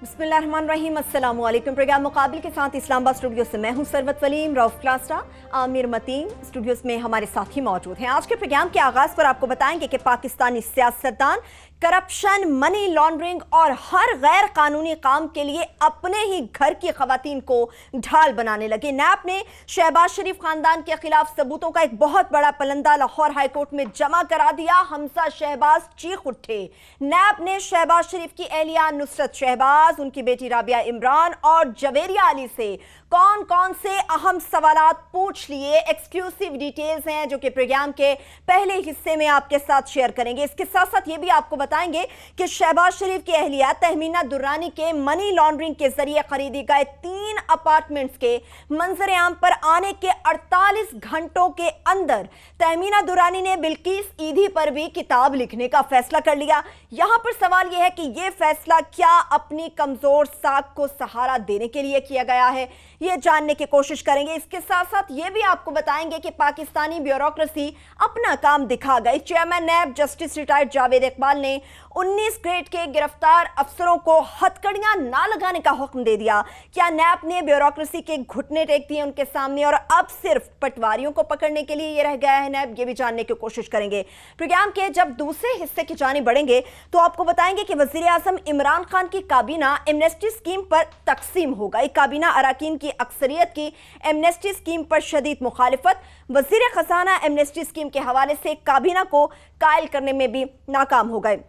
बिस्मिल्लाहिर्रहमानिर्रहीम, अस्सलाम वालेकुम। प्रोग्राम मुकाबिल के साथ इस्लामाबाद स्टूडियो से मैं हूं सरवत वलीम, रऊफ क्लास्टा, आमिर मतीन स्टूडियोज में हमारे साथी मौजूद हैं। आज के प्रोग्राम के आगाज पर आपको बताएंगे कि पाकिस्तानी सियासतदान करप्शन, मनी लॉन्ड्रिंग और हर गैर कानूनी काम के लिए अपने ही घर की खवातीन को ढाल बनाने लगे। नैब ने शहबाज शरीफ खानदान के खिलाफ सबूतों का एक बहुत बड़ा पलंदा लाहौर हाईकोर्ट में जमा करा दिया। हमजा शहबाज चीख उठे। नैब ने शहबाज शरीफ की एहलिया नुसरत शहबाज, उनकी बेटी राबिया इमरान और जवेरिया अली से कौन कौन से अहम सवालात पूछ लिए। एक्सक्लूसिव डिटेल्स हैं जो कि प्रोग्राम के पहले हिस्से में आपके साथ शेयर करेंगे। इसके साथ साथ ये भी आपको बताएंगे कि शहबाज शरीफ की एहलिया तहमीना दुर्रानी के मनी लॉन्ड्रिंग के जरिए खरीदी गए 3 अपार्टमेंट्स के मंजर आम पर आने के 48 घंटों के अंदर तहमीना दुर्रानी ने बिल्किस ईदी पर भी किताब लिखने का फैसला कर लिया। यहां पर सवाल यह है कि यह फैसला क्या अपनी कमजोर साख को सहारा देने के लिए किया गया है, यह जानने की कोशिश करेंगे। इसके साथ साथ यह भी आपको बताएंगे कि पाकिस्तानी ब्यूरोक्रेसी अपना काम दिखा गई। Chairman NAB justice retired Javed Iqbal ने 19 ग्रेड के गिरफ्तार अफसरों को हथकड़ियां ना लगाने का हुक्म दे दिया। क्या नैब ने ब्यूरोक्रेसी के घुटने टेक दिए उनके सामने और अब सिर्फ पटवारियों को पकड़ने के लिए यह रह गया है नैब, यह भी जानने की कोशिश करेंगे। प्रोग्राम के जब दूसरे हिस्से की जानिब बढ़ेंगे तो आपको बताएंगे कि वजीर आजम इमरान खान की काबीना एमनेस्टी स्कीम पर तकसीम हो गई। काबीना अराकीन की अक्सरियत की एमनेस्टी स्कीम पर शदीद मुखालिफत। वजीर खजाना एमनेस्टी स्कीम के हवाले से काबीना को कायल करने में भी नाकाम हो गए।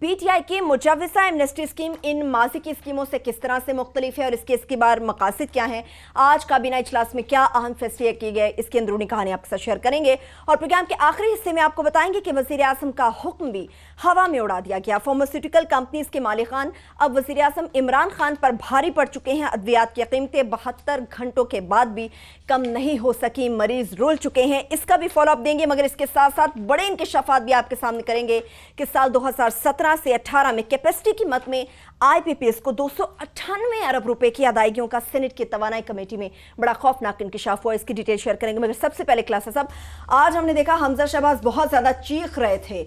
पीटीआई की मुजव्वजा एमनेस्टी स्कीम इन माजी की स्कीमों से किस तरह से मुख्तलिफ है और इसके बार मकासद क्या हैं, आज काबीना इजलास में क्या अहम फैसले किए गए, इसकी अंदरूनी कहानी आपके साथ शेयर करेंगे। और प्रोग्राम के आखिरी हिस्से में आपको बताएंगे कि वजीर आजम का हुक्म भी हवा में उड़ा दिया गया। फार्मास्यूटिकल कंपनीज के मालिकान अब वजीर आजम इमरान खान पर भारी पड़ चुके हैं। अद्वियात की कीमतें 72 घंटों के बाद भी कम नहीं हो सकी, मरीज रुल चुके हैं। इसका भी फॉलोअप देंगे, मगर इसके साथ साथ बड़े इंकशाफात भी आपके सामने करेंगे कि साल 2017 से 18 में कैपेसिटी कीमत में आईपीपीएस को 298 अरब रुपए की अदायगियों का सेनेट की तवानाई कमेटी में बड़ा खौफनाक इंकशाफ हुआ। इसकी डिटेल शेयर करेंगे, मगर सबसे पहले क्लास साहब, आज हमने देखा हमजा शहबाज बहुत ज्यादा चीख रहे थे।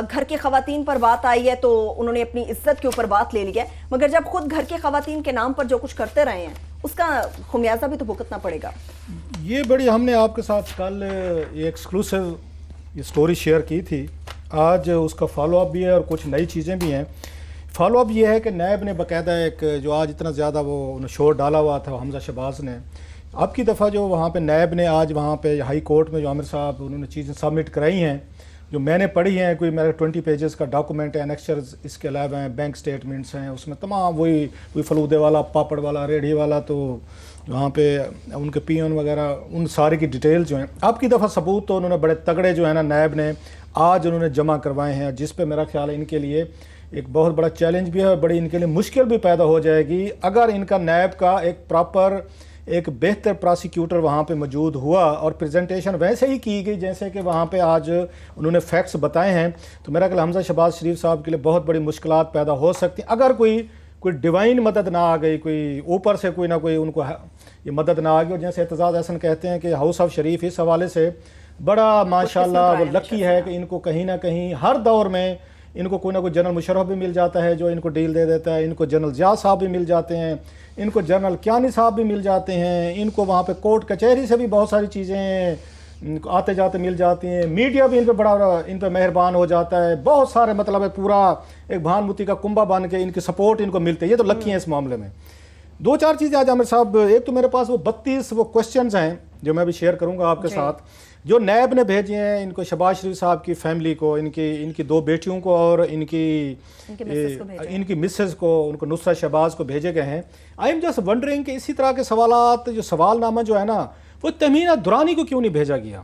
घर की खवातीन पर बात आई है तो उन्होंने अपनी इज्जत के ऊपर बात ले ली है, मगर जब खुद घर की खवातीन के नाम पर जो कुछ करते रहे हैं उसका खुमियाजा भी तो भुगतना पड़ेगा। ये बड़ी हमने आपके साथ कल ये एक्सक्लूसिव स्टोरी शेयर की थी, आज उसका फॉलोअप भी है और कुछ नई चीज़ें भी हैं। फॉलोअप ये है कि नैब ने बाकायदा एक जो आज इतना ज़्यादा वो शोर डाला हुआ था हमजा शहबाज ने, अब की दफ़ा जो वहाँ पे नैब ने आज वहाँ पे हाई कोर्ट में जो आमिर साहब उन्होंने चीज़ें सबमिट कराई हैं, जो मैंने पढ़ी हैं, कोई मेरा 20 पेजेस का डॉक्यूमेंट है, एनेक्चर्स इसके अलावा हैं, बैंक स्टेटमेंट्स हैं, उसमें तमाम वही कोई फलूदे वाला, पापड़ वाला, रेढ़ी वाला, तो वहाँ पे उनके पियन वगैरह उन सारे की डिटेल जो हैं, अब की दफ़ा सबूत तो उन्होंने बड़े तगड़े जो है ना नैब ने आज उन्होंने जमा करवाए हैं, जिस पे मेरा ख्याल है इनके लिए एक बहुत बड़ा चैलेंज भी है और बड़ी इनके लिए मुश्किल भी पैदा हो जाएगी अगर इनका नैब का एक प्रॉपर एक बेहतर प्रोसिक्यूटर वहाँ पे मौजूद हुआ और प्रेजेंटेशन वैसे ही की गई जैसे कि वहाँ पे आज उन्होंने फैक्ट्स बताए हैं। तो मेरा ख्याल हमजा शहबाज शरीफ साहब के लिए बहुत बड़ी मुश्किलात पैदा हो सकती हैं अगर कोई डिवाइन मदद ना आ गई, कोई ऊपर से कोई ना कोई उनको ये मदद ना आ गई। और जैसे एतजाज़ हसन कहते हैं कि हाउस ऑफ शरीफ इस हवाले से बड़ा माशाल्लाह वो लकी है कि इनको कहीं ना कहीं हर दौर में इनको कोई ना कोई जनरल मुशर्रफ भी मिल जाता है जो इनको डील दे देता है, इनको जनरल जिया साहब भी मिल जाते हैं, इनको जनरल कियानी साहब भी मिल जाते हैं, इनको वहाँ पे कोर्ट कचहरी से भी बहुत सारी चीज़ें आते जाते मिल जाती हैं, मीडिया भी इन पर बड़ा इन पर मेहरबान हो जाता है, बहुत सारे मतलब है पूरा एक भानमुती का कुंभा बन के इनकी सपोर्ट इनको मिलती है। ये तो लकी हैं इस मामले में। 2-4 चीज़ें आज आमिर साहब, एक तो मेरे पास वो 32 वो क्वेश्चंस हैं जो मैं अभी शेयर करूँगा आपके साथ, जो नैब ने भेजे हैं इनको शहबाज शरीफ साहब की फैमिली को, इनकी 2 बेटियों को और इनकी मिसेस को, उनको नुसरत शहबाज को भेजे गए हैं। आई एम जस्ट वंडरिंग कि इसी तरह के सवालात जो सवालनामा जो है ना वो तहमीना दुरानी को क्यों नहीं भेजा गया,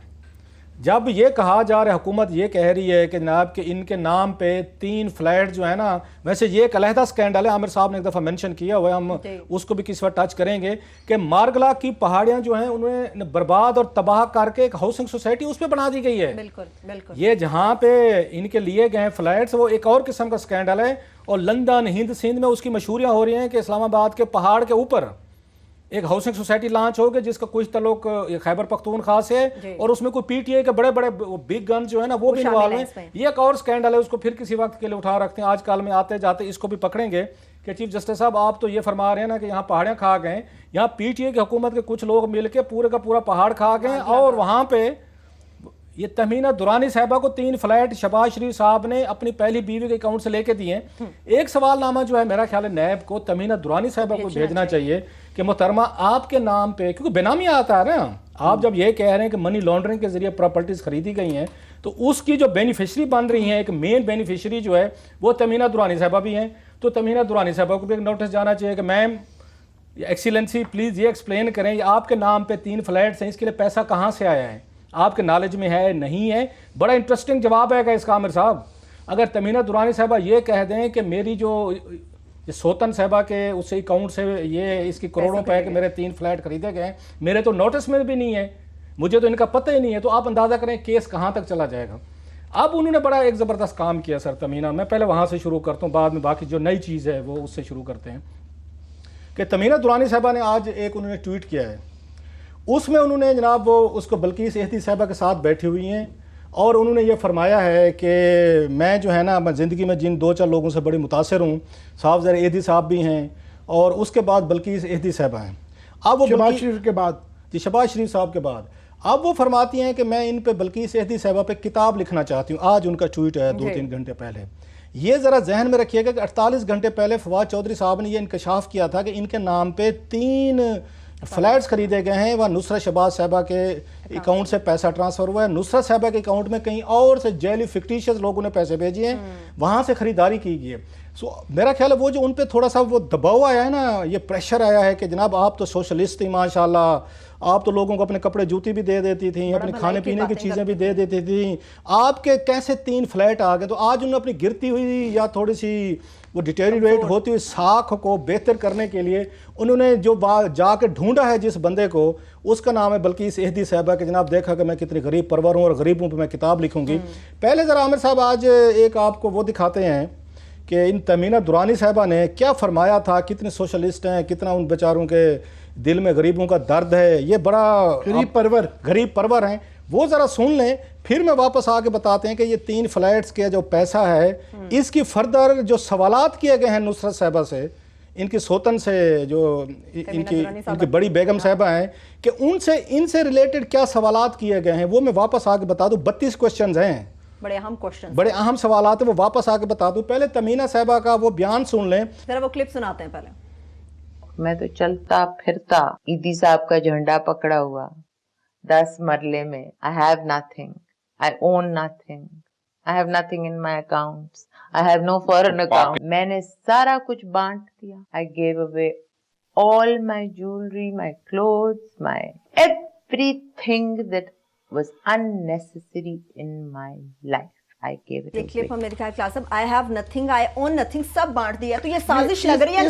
जब ये कहा जा रहा है, हुकूमत ये कह रही है कि जनाब के इनके नाम पे 3 फ्लैट जो है ना, वैसे ये एक अलहदा स्कैंडल है, आमिर साहब ने एक दफ़ा मेंशन किया हुआ है, हम उसको भी किसी वक्त टच करेंगे कि मारगला की पहाड़ियां जो हैं उन्हें बर्बाद और तबाह करके एक हाउसिंग सोसाइटी उस पर बना दी गई है। बिल्कुल बिल्कुल। ये जहाँ पे इनके लिए गए फ्लैट्स वो एक और किस्म का स्कैंडल है। और लंदन, हिंद, सिंध में उसकी मशहूरियाँ हो रही हैं कि इस्लामाबाद के पहाड़ के ऊपर एक हाउसिंग सोसाइटी लॉन्च होगी जिसका कुछ ताल्लुक खैबर पख्तूनख्वा से है और उसमें कोई पीटीआई के बड़े बड़े बिग गन जो है ना वो भी इन्वॉल्व हैं। ये एक और स्कैंडल है, उसको फिर किसी वक्त के लिए उठा रखते हैं। आजकल में आते जाते इसको भी पकड़ेंगे कि चीफ जस्टिस साहब आप तो ये फरमा रहे हैं ना कि यहाँ पहाड़ियाँ खा गए, यहाँ पीटीआई की हुकूमत के कुछ लोग मिलकर पूरे का पूरा पहाड़ खा गए और वहाँ पे ये तमीना दुरानी साहबा को 3 फ्लैट शहबाज शरीफ साहब ने अपनी पहली बीवी के अकाउंट से लेके दिए। एक सवालनामा जो है मेरा ख्याल है नैब को तमीना दुरानी साहबा को भेजना चाहिए कि मोहतरमा आपके नाम पे, क्योंकि बेनामी आता है ना, आप जब ये कह रहे हैं कि मनी लॉन्ड्रिंग के जरिए प्रॉपर्टीज खरीदी गई हैं तो उसकी जो बेनिफिशरी बन रही हैं, एक मेन बेनिफिशरी जो है वो तमीना दुरानी साहबा भी हैं। तो तमीना दुरानी साहबा को भी एक नोटिस जाना चाहिए कि मैम एक्सीलेंसी प्लीज़ ये एक्सप्लेन करें आपके नाम पे 3 फ्लैट्स हैं, इसके लिए पैसा कहाँ से आया है, आपके नॉलेज में है नहीं है। बड़ा इंटरेस्टिंग जवाब है इसका आमिर साहब। अगर तमीना दुरानी साहबा ये कह दें कि मेरी जो सोतन साहबा के उससे अकाउंट से ये इसकी करोड़ों रुपए के मेरे 3 फ्लैट खरीदे गए, मेरे तो नोटिस में भी नहीं है, मुझे तो इनका पता ही नहीं है, तो आप अंदाज़ा करें केस कहाँ तक चला जाएगा। अब उन्होंने बड़ा एक ज़बरदस्त काम किया सर तमीना, मैं पहले वहाँ से शुरू करता हूँ, बाद में बाकी जो नई चीज़ है वो उससे शुरू करते हैं। कि तमीना दुरानी साहबा ने आज एक उन्होंने ट्वीट किया है, उसमें उन्होंने जनाब वो उसको बल्कीस एहती साहबा के साथ बैठी हुई हैं और उन्होंने ये फरमाया है कि मैं जो है ना, मैं ज़िंदगी में जिन 2-4 लोगों से बड़ी मुतासर हूँ, साहब ज़रा एहती साहब भी हैं और उसके बाद बल्कीस एहती साहबा हैं। अब वो शहबाज शरीफ के बाद जी शहबाज शरीफ साहब के बाद अब वो फरमाती हैं कि मैं इन पे बल्कीस एहती साहबा पे किताब लिखना चाहती हूँ। आज उनका ट्वीट है 2-3 घंटे पहले। ये ज़रा जहन में रखिएगा कि 48 घंटे पहले फवाद चौधरी साहब ने ये इंकशाफ किया था कि इनके नाम पे 3 फ्लैट्स खरीदे गए हैं, वह नुसरत शहबाज साहबा के अकाउंट से पैसा ट्रांसफ़र हुआ है, नुसरत साहबा के अकाउंट में कहीं और से जेली फिक्टिशियस लोगों ने पैसे भेजे हैं, वहाँ से ख़रीदारी की गई है। सो मेरा ख्याल है वो जो उन पे थोड़ा सा वो दबाव आया है ना, ये प्रेशर आया है कि जनाब आप तो सोशलिस्ट थी माशाल्लाह, आप तो लोगों को अपने कपड़े जूती भी दे देती थी, अपने खाने पीने की चीज़ें भी दे देती थी, आपके कैसे 3 फ्लैट आ गए। तो आज उन्होंने अपनी गिरती हुई या थोड़ी सी वो डिटेरियोरेट होती हुई साख को बेहतर करने के लिए उन्होंने जो जाकर ढूंढा है जिस बंदे को, उसका नाम है बल्कीस एहती साहबा के। जनाब देखा कि मैं कितनी गरीब परवर हूँ और गरीबों पर मैं किताब लिखूंगी। पहले ज़रा आमिर साहब आज एक आपको वो दिखाते हैं कि इन तमीना दुरानी साहबा ने क्या फरमाया था, कितने सोशलिस्ट हैं, कितना उन बेचारों के दिल में गरीबों का दर्द है, ये बड़ा गरीब परवर हैं। वो ज़रा सुन लें, फिर मैं वापस आके बताते हैं कि ये 3 फ्लैट्स के जो पैसा है इसकी फर्दर जो सवालात किए गए हैं नुसरत साहबा से, इनकी सोतन से, जो इनकी बड़ी बेगम साहबा हैं, कि उनसे इनसे रिलेटेड क्या सवालात किए गए हैं वो मैं वापस आके बता दूँ। 32 क्वेश्चन हैं, बड़े अहम क्वेश्चन, बड़े अहम सवालात है, वो वापस आके बता दूँ। पहले तमीना साहबा का वो बयान सुन लें, जरा वो क्लिप सुनाते हैं पहले। मैं तो चलता फिरता ईदी साहब का झंडा पकड़ा हुआ 10 मरले में। I have nothing, I own nothing, I have nothing in my accounts, I have no foreign account. मैंने सारा कुछ बांट दिया। I gave away all my jewellery, my clothes, my everything that was unnecessary in my life. I gave it ये away. Clip हम मेरे ख्याल class अब आई have nothing, I own nothing सब बांट दिया, तो ये साजिश लग रही है।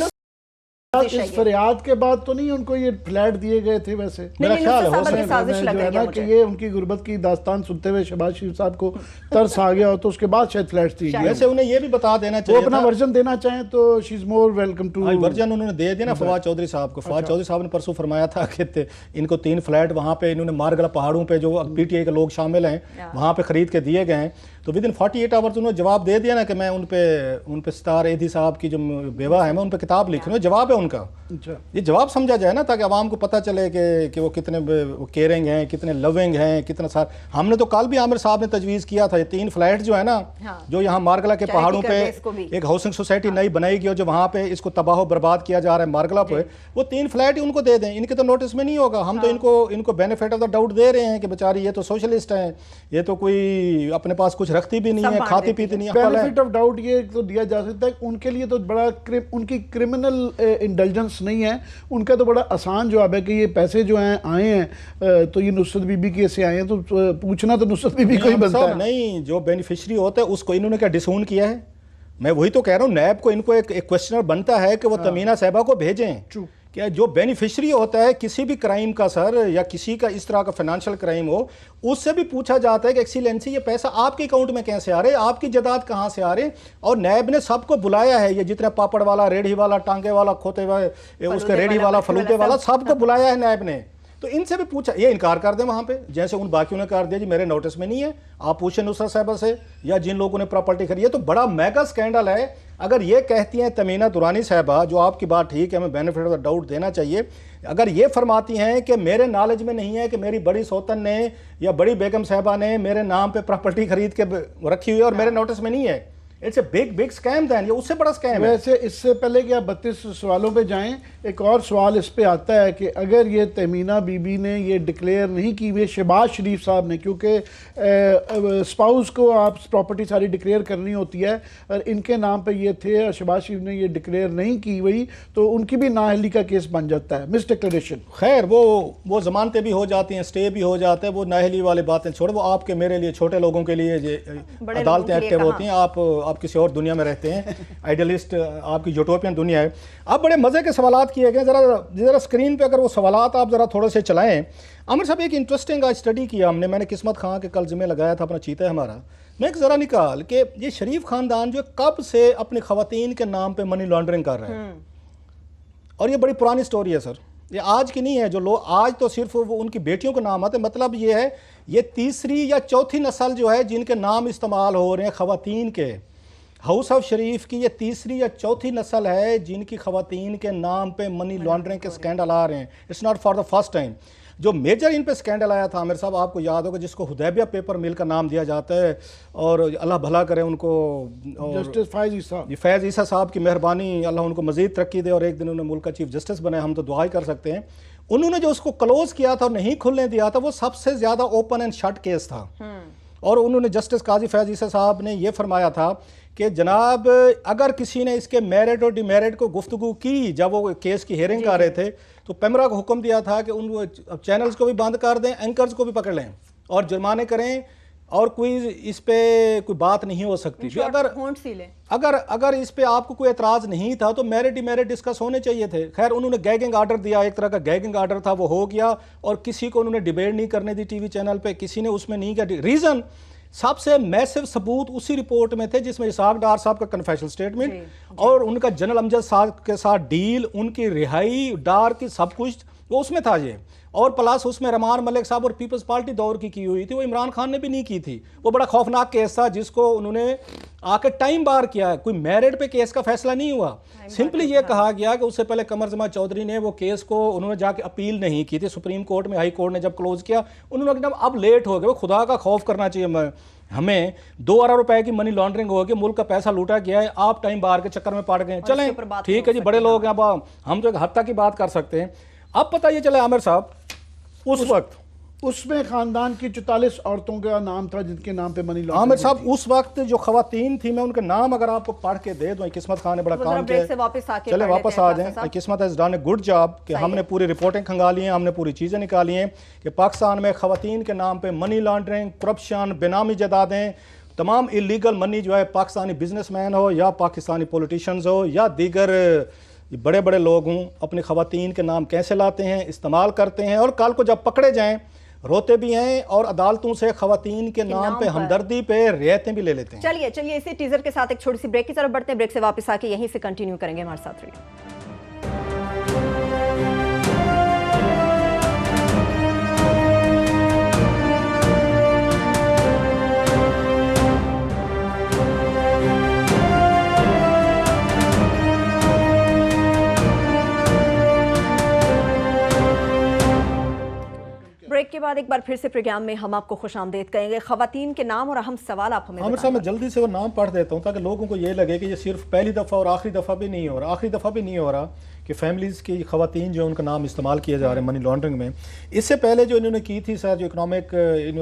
इस फरियाद के बाद तो नहीं उनको ये फ्लैट दिए गए थे वैसे? मेरा ख्याल है साजिश लग रही है कि ये उनकी गुर्बत की दास्तान सुनते हुए शहबाज शरीफ साहब को तरस आ गया हो तो उसके बाद शायद फ्लैट्स दिए गए। वैसे उन्हें ये भी बता देना वो चाहिए अपना वर्जन देना चाहें तो she is more welcome to. Version उन्होंने दे दिया ना फवाद चौधरी साहब को। फवाद चौधरी साहब ने परसों फरमाया था कि इनको 3 फ्लैट वहाँ पे इन्होंने मारगला पहाड़ों पे जो पीटीआई के लोग शामिल हैं वहाँ पे खरीद के दिए गए हैं। तो विद इन 48 आवर्स उन्होंने जवाब दे दिया ना कि मैं उन पे सितार एहती साहब की जो बेवा है मैं उन पे किताब लिख रहा हूँ। जवाब है उनका, ये जवाब समझा जाए ना ताकि आवाम को पता चले कि वो कितने केयरिंग हैं, कितने लविंग हैं, कितना सार। हमने तो कल भी आमिर साहब ने तजवीज़ किया था ये 3 फ्लैट जो है ना, जो यहाँ मारगला के पहाड़ों पे एक हाउसिंग सोसाइटी नई बनाई गई जो वहाँ पे इसको तबाह बर्बाद किया जा रहा है मारगला पे, वो 3 फ्लैट ही उनको दे दें। इनके तो नोटिस में नहीं होगा, हम तो इनको बेनिफिट ऑफ द डाउट दे रहे हैं कि बेचारी ये तो सोशलिस्ट हैं, ये तो कोई अपने पास कुछ रखती भी नहीं है, खाती पीती नहीं है। बेनिफिट ऑफ डाउट ये तो दिया जा सकता है, उनके लिए तो बड़ा उनकी क्रिमिनल इंटेलिजेंस नहीं है, उनका तो बड़ा आसान जवाब है कि ये पैसे जो हैं आए हैं तो ये नुसरत बीबी के से आए हैं, तो पूछना तो नुसरत बीबी को ही बनता है। नहीं, जो बेनिफिशियरी होता है उसको इन्होंने क्या डिसोन किया है? मैं वही तो कह रहा हूँ, नैब को इनको एक क्वेश्चनर बनता है कि वो तमीना साहबा को भेजें कि जो बेनिफिशरी होता है किसी भी क्राइम का सर, या किसी का इस तरह का फाइनेंशियल क्राइम हो, उससे भी पूछा जाता है कि एक्सीलेंसी ये पैसा आपके अकाउंट में कैसे आ रहे, आपकी जायदाद कहाँ से आ रहे। और नायब ने सबको बुलाया है, ये जितने पापड़ वाला, रेढ़ी वाला, टांगे वाला, खोते वाले, उसके रेढ़ी वाला, फलूदे वाला, सबको बुलाया है नायब ने। तो इनसे भी पूछा, ये इनकार कर दें वहाँ पे, जैसे उन बाकियों ने कर दिया जी मेरे नोटिस में नहीं है, आप पूछें नुसरत साहिबा से या जिन लोगों ने प्रॉपर्टी खरीदी है। तो बड़ा मेगा स्कैंडल है। अगर ये कहती हैं तमीना दुरानी साहिबा, जो आपकी बात ठीक है, हमें बेनिफिट ऑफ द डाउट देना चाहिए, अगर ये फरमाती हैं कि मेरे नॉलेज में नहीं है कि मेरी बड़ी सौतन ने या बड़ी बेगम साहिबा ने मेरे नाम पे प्रॉपर्टी खरीद के रखी हुई है और मेरे नोटिस में नहीं है, it's a big scam then, ये उससे बड़ा स्कैम है। वैसे इससे पहले कि आप 32 सवालों पे जाएं, एक और सवाल इस पे आता है कि अगर ये तमीना बीबी ने ये डिक्लेयर नहीं की हुई, शहबाज शरीफ साहब ने, क्योंकि स्पाउस को आप प्रॉपर्टी सारी डिक्लेयर करनी होती है और इनके नाम पे ये थे और शहबाज शरीफ ने ये डिक्लेयर नहीं की हुई, तो उनकी भी नाअहली का केस बन जाता है, मिस डिक्लेरेशन। खैर वो जमानतें भी हो जाती हैं, स्टे भी हो जाता है, वो नाअहली वाली बातें छोड़, वो आपके मेरे लिए, छोटे लोगों के लिए अदालतें एक्टिव होती हैं। आप किसी और दुनिया में रहते हैं, आइडियलिस्ट, आपकी यूटोपियन दुनिया है। अब बड़े मज़े के सवालात किए गए, ज़रा स्क्रीन पे अगर वो सवालात आप ज़रा थोड़े से चलाएं। आमिर साहब, एक इंटरेस्टिंग आज स्टडी किया हमने, मैंने किस्मत खां के कल ज़िम्मे लगाया था अपना चीता है हमारा, मैं एक ज़रा निकाल कि ये शरीफ ख़ानदान जो कब से अपनी ख़वातीन के नाम पर मनी लॉन्ड्रिंग कर रहे हैं, और ये बड़ी पुरानी स्टोरी है सर, ये आज की नहीं है। जो लोग आज तो सिर्फ वो उनकी बेटियों के नाम आते, मतलब ये है ये तीसरी या चौथी नस्ल जो है जिनके नाम इस्तेमाल हो रहे हैं ख़वातीन के। हाउस ऑफ शरीफ की ये तीसरी या चौथी नस्ल है जिनकी ख़वातीन के नाम पे मनी लॉन्ड्रिंग के स्कैंडल आ रहे हैं। It's not for the first time. जो मेजर इन पे स्कैंडल आया था आमिर साहब, आपको याद होगा, जिसको हुदैबिया पेपर मिल का नाम दिया जाता है, और अल्लाह भला करे उनको, जस्टिस फैज़ ईसा साहब की मेहरबानी, अल्लाह उनको मज़ीद तरक्की दे और एक दिन उन्हें मुल्क का चीफ जस्टिस बनाए, हम तो दुआ ही कर सकते हैं। उन्होंने जो उसको क्लोज किया था और नहीं खुलने दिया था, वो सबसे ज़्यादा ओपन एंड शट केस था। और उन्होंने जस्टिस काजी फैज़ ईसा साहब ने यह फरमाया था कि जनाब अगर किसी ने इसके मेरिट और डिमेरिट को गुफ्तगू की, जब वो केस की हेयरिंग कर रहे थे, तो पेमरा को हुक्म दिया था कि उन चैनल्स को भी बंद कर दें, एंकर्स को भी पकड़ लें और जुर्माने करें, और कोई इस पे कोई बात नहीं हो सकती थी। अगर इस पे आपको कोई एतराज़ नहीं था तो मेरिट डिमेरिट डिस्कस होने चाहिए थे। खैर उन्होंने गैगिंग आर्डर दिया, एक तरह का गैगिंग आर्डर था, वो हो गया, और किसी को उन्होंने डिबेट नहीं करने दी टीवी चैनल पे, किसी ने उसमें नहीं किया। रीज़न, सबसे मैसिव सबूत उसी रिपोर्ट में थे जिसमें इसाक डार साहब का कन्फेशनल स्टेटमेंट और उनका जनरल अमजद साहब के साथ डील, उनकी रिहाई, डार की सब कुछ वो उसमें था ये। और प्लस उसमें रहमान मलिक साहब और पीपल्स पार्टी दौर की हुई थी, वो इमरान खान ने भी नहीं की थी। वो बड़ा खौफनाक केस था जिसको उन्होंने आके टाइम बार किया है। कोई मेरिट पे केस का फैसला नहीं हुआ, सिंपली ये कहा गया कि उससे पहले कमर जमा चौधरी ने वो केस को उन्होंने जाके अपील नहीं की थी सुप्रीम कोर्ट में। हाई कोर्ट ने जब क्लोज किया, उन्होंने कहा अब लेट हो गए, वो खुदा का खौफ करना चाहिए हमें। 2 अरब रुपए की मनी लॉन्ड्रिंग हो गई, मुल्क का पैसा लूटा गया है, आप टाइम बार के चक्कर में पड़ गए। चलें ठीक है जी, बड़े लोग हैं, अब हम तो एक हद तक की बात कर सकते हैं। अब पता ये चले आमिर साहब, उस वक्त उसमें खानदान की 44 औरतों का नाम था जिनके नाम पे मनी लॉन्ड्रिंग। आमिर साहब उस वक्त जो खवातीन थी, मैं उनके नाम अगर आपको पढ़ के दे दूं, किस्मत खान ने बड़ा काम किया, चले वापस आ जाएं। किस्मत has done a good job कि हमने पूरी रिपोर्टें खंगाली हैं, हमने पूरी चीज़ें निकाली हैं कि पाकिस्तान में खवातीन के नाम पे मनी लॉन्ड्रिंग, करप्शन, बेनामी जायदादें, तमाम इलीगल मनी जो है पाकिस्तानी बिजनेसमैन हो या पाकिस्तानी पॉलिटिशियंस हो या दीगर बड़े बड़े लोग हों, अपनी खवातीन के नाम कैसे लाते हैं, इस्तेमाल करते हैं, और कल को जब पकड़े जाएं रोते भी हैं और अदालतों से खवातीन के नाम पे हमदर्दी पे रियायतें भी ले लेते हैं। चलिए इसी टीजर के साथ एक छोटी सी ब्रेक की तरफ बढ़ते हैं। ब्रेक से वापस आके यहीं से कंटिन्यू करेंगे, हमारे साथ रहिए। ब्रेक के बाद एक बार फिर से प्रोग्राम में हम आपको खुशामदीद कहेंगे। खवातीन के नाम और अहम सवाल आप हमें आमिर साहब, मैं जल्दी से वो नाम पढ़ देता हूँ ताकि लोगों को ये लगे कि ये सिर्फ पहली दफ़ा और आखिरी दफ़ा भी नहीं हो रहा, कि फैमिलीज़ की खवातीन जो उनका नाम इस्तेमाल किया जा रहे हैं मनी लॉन्ड्रिंग में। इससे पहले जो इन्होंने की थी सर, जो इकनॉमिक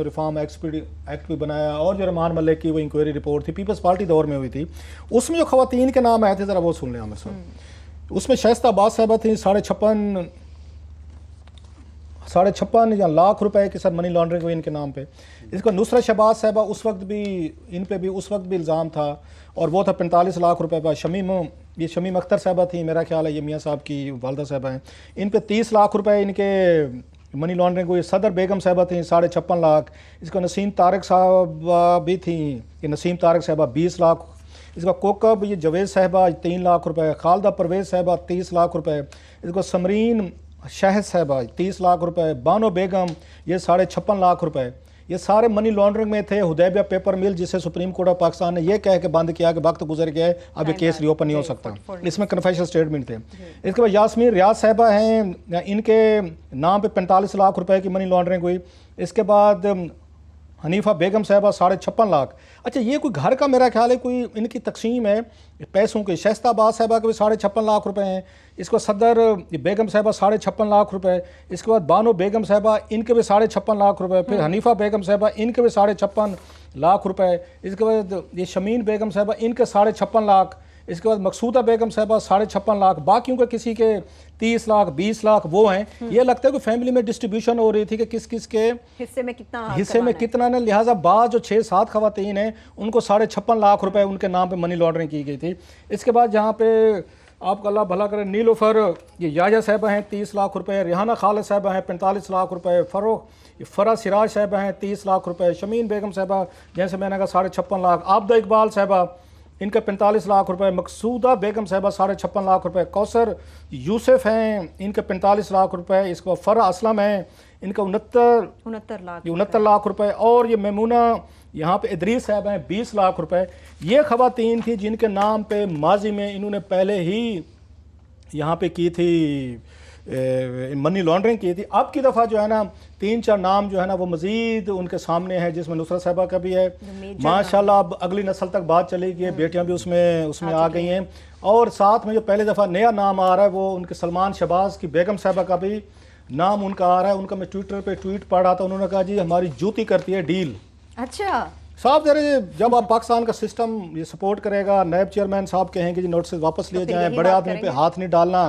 रिफॉर्म एक्ट भी बनाया, और जो रहमान मलिक की वो इंक्वायरी रिपोर्ट थी, पीपल्स पार्टी दौर में हुई थी, उसमें जो खवातीन के नाम आए थे ज़रा वो सुन लें आमिर साहब। उसमें शाइस्ता अब्बास साहबा थी, 56 लाख रुपए के सर मनी लॉन्ड्रिंग हुई इनके नाम पे। इसको नुसरत शहबाज साहबा उस वक्त भी इन पे भी उस वक्त भी इल्ज़ाम था और वो था 45 लाख रुपए पर। ये शमीम अख्तर साहबा थी, मेरा ख्याल है ये मियाँ साहब की वालदा साहबा हैं, इन पे 30 लाख रुपए इनके मनी लॉन्ड्रिंग हुई। सदर बेगम साहबा थी 56.5 लाख। इसको नसीम तारक साहबा भी थी, ये नसीम तारक साहबा 20 लाख। इसका कोकब ये जवेद साहबा 3 लाख रुपए। खालदा परवेज़ साहबा 30 लाख रुपए। इसको समरीन शाहिद साहबा 30 लाख रुपए। बानो बेगम ये 56.5 लाख रुपए। ये सारे मनी लॉन्ड्रिंग में थे। हुदैबिया पेपर मिल जिसे सुप्रीम कोर्ट ऑफ पाकिस्तान ने यह कह के बंद किया कि वक्त गुजर गया है, अब ये केस रीओपन नहीं हो सकता, इसमें कन्फेशनल स्टेटमेंट थे। इसके बाद यास्मीन रियाज साहबा हैं, इनके नाम पे 45 लाख रुपए की मनी लॉन्ड्रिंग हुई। इसके बाद हनीफा बेगम साहबा 56.5 लाख। अच्छा, ये कोई घर का मेरा ख्याल है कोई इनकी तकसीम है पैसों की। शैस्ताबाद साहबा के भी 56.5 लाख रुपए हैं। इसको सदर बेगम साहबा 56.5 लाख रुपए। इसके बाद बानो बेगम साहबा इनके भी 56.5 लाख रुपए। फिर हनीफा बेगम साहबा इनके भी 56.5 लाख रुपए। इसके बाद ये शमीन बेगम साहबा इनके 56.5 लाख। इसके बाद मकसूदा बेगम साहबा 56.5 लाख। बाकियों के किसी के 30 लाख 20 लाख वो हैं। ये लगता है कि फैमिली में डिस्ट्रीब्यूशन हो रही थी कि किस किस के हिस्से में कितना ने, लिहाजा बाद जो 6-7 खवातीन हैं उनको 56.5 लाख रुपए उनके नाम पे मनी लॉन्ड्रिंग की गई थी। इसके बाद जहाँ पे आपका अल्लाह भला करे, नीलोफर ये याजा साहबा हैं 30 लाख रुपए। रिहाना खालिद साहबा हैं 45 लाख रुपए। फरा सिराज साहबा हैं 30 लाख रुपए। शमीन बेगम साहबा जैसे मैंने कहा 56.5 लाख। आबदा इकबाल साहबा इनका 45 लाख रुपए। मकसूदा बेगम साहबा 56.5 लाख रुपए। कौसर यूसुफ हैं इनके 45 लाख रुपए। इसके बाद फरा असलम हैं इनका 69 लाख रुपए। और ये मेमूना यहाँ पे इदरीस साहब हैं 20 लाख रुपए। ये खवातीन थी जिनके नाम पे माजी में इन्होंने पहले ही यहाँ पे की थी मनी लॉन्ड्रिंग की थी। अब की दफ़ा जो है ना 3-4 नाम जो है ना वो मज़ीद उनके सामने है, जिसमें नुसरत साहबा का भी है माशाल्लाह। अब अगली नस्ल तक बात चलेगी, बेटियां भी उसमें आ गई हैं। और साथ में जो पहले दफ़ा नया नाम आ रहा है वो उनके सलमान शहबाज की बेगम साहबा का भी नाम उनका आ रहा है। उनका मैं ट्विटर पे ट्वीट पढ़ रहा था, उन्होंने कहा जी हमारी जूती करती है डील। अच्छा, साहब जरा जब आप पाकिस्तान का सिस्टम ये सपोर्ट करेगा, नायब चेयरमैन साहब कहेंगे जी नोटिस वापस लिए जाएँ, बड़े आदमी पे हाथ नहीं डालना,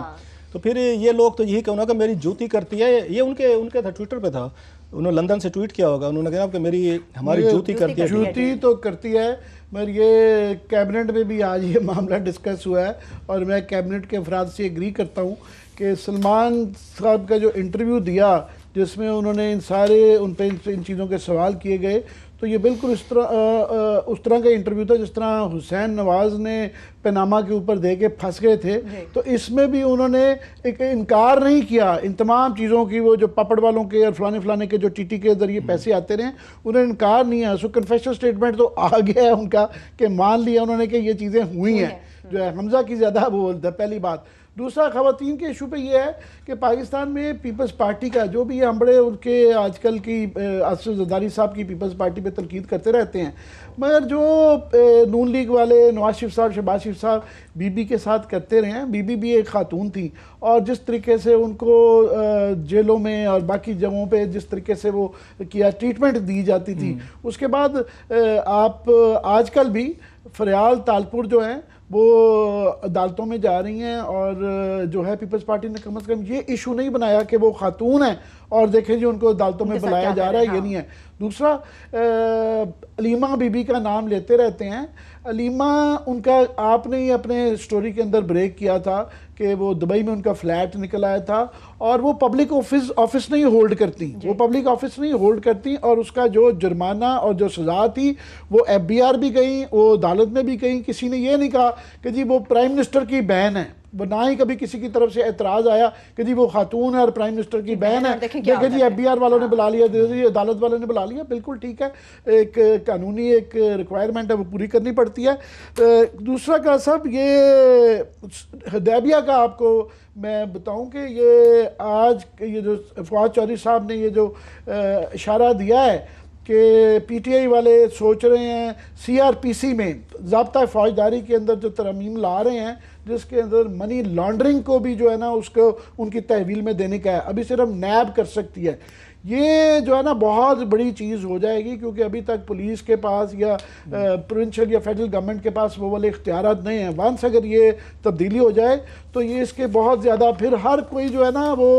तो फिर ये लोग तो यही कहना कि मेरी जूती करती है। ये उनके था ट्विटर पे था, उन्होंने लंदन से ट्वीट किया होगा, उन्होंने कहा कि हमारी जूती करती है। जूती तो करती है, मगर ये कैबिनेट में भी आज ये मामला डिस्कस हुआ है और मैं कैबिनेट के अफराद से एग्री करता हूँ कि सलमान साहब का जो इंटरव्यू दिया जिसमें उन्होंने इन चीज़ों के सवाल किए गए, तो ये बिल्कुल उस तरह का इंटरव्यू था जिस तरह हुसैन नवाज ने पनामा के ऊपर दे के फंस गए थे। तो इसमें भी उन्होंने एक इनकार नहीं किया इन तमाम चीज़ों की, वो जो पापड़ वालों के और फलाने के जो टीटी के ज़रिए पैसे आते रहे, उन्होंने इनकार नहीं है। सो कन्फेशनल स्टेटमेंट तो आ गया है उनका कि मान लिया उन्होंने कि ये चीज़ें हुई हैं, जो है हमजा की ज़्यादा बोलता है, पहली बात। दूसरा, ख़वातीन के इशू पे ये है कि पाकिस्तान में पीपल्स पार्टी का जो भी हम बड़े उनके आजकल की आसिफ जरदारी साहब की पीपल्स पार्टी पे तनकीद करते रहते हैं, मगर जो नून लीग वाले नवाज शरीफ साहब, शहबाज शरीफ साहब बीबी के साथ करते रहे हैं, बीबी भी एक खातून थी और जिस तरीके से उनको जेलों में और बाकी जगहों पे जिस तरीके से वो किया ट्रीटमेंट दी जाती थी, उसके बाद आप आजकल भी फरियाल तालपुर जो हैं वो अदालतों में जा रही हैं और जो है पीपल्स पार्टी ने कम से कम ये इशू नहीं बनाया कि वो खातून है और देखें जी उनको अदालतों में बुलाया जा रहा है, ये नहीं है। दूसरा, अलीमा बीबी का नाम लेते रहते हैं। अलीमा उनका आपने ही अपने स्टोरी के अंदर ब्रेक किया था कि वो दुबई में उनका फ्लैट निकल आया था और वो पब्लिक ऑफिस नहीं होल्ड करती, वो पब्लिक ऑफिस नहीं होल्ड करती और उसका जो जुर्माना और जो सज़ा थी वो FBI भी गई, वो अदालत में भी गई। किसी ने ये नहीं कहा कि जी वो प्राइम मिनिस्टर की बहन है, वो ना ही कभी किसी की तरफ से एतराज़ आया कि जी वो खातून है और प्राइम मिनिस्टर की बहन है। देखिए जी FBI वालों ने बुला लिया, अदालत वालों ने बुला लिया, बिल्कुल ठीक है, एक कानूनी एक रिक्वायरमेंट है वो पूरी करनी पड़ती है। दूसरा का सब ये हुदैबिया का आपको मैं बताऊं कि ये आज ये जो फवाद चौधरी साहब ने ये जो इशारा दिया है कि PTI वाले सोच रहे हैं CRPC में ज़ाब्ता फ़ौजदारी के अंदर जो तरमीम ला रहे हैं जिसके अंदर मनी लॉन्ड्रिंग को भी जो है ना उसको उनकी तहवील में देने का है, अभी सिर्फ नैब कर सकती है। ये जो है ना बहुत बड़ी चीज़ हो जाएगी, क्योंकि अभी तक पुलिस के पास या प्रोविंशियल या फेडरल गवर्नमेंट के पास वो वाले इख्तियारात नहीं हैं। वंस अगर ये तब्दीली हो जाए तो ये इसके बहुत ज़्यादा फिर हर कोई जो है ना वो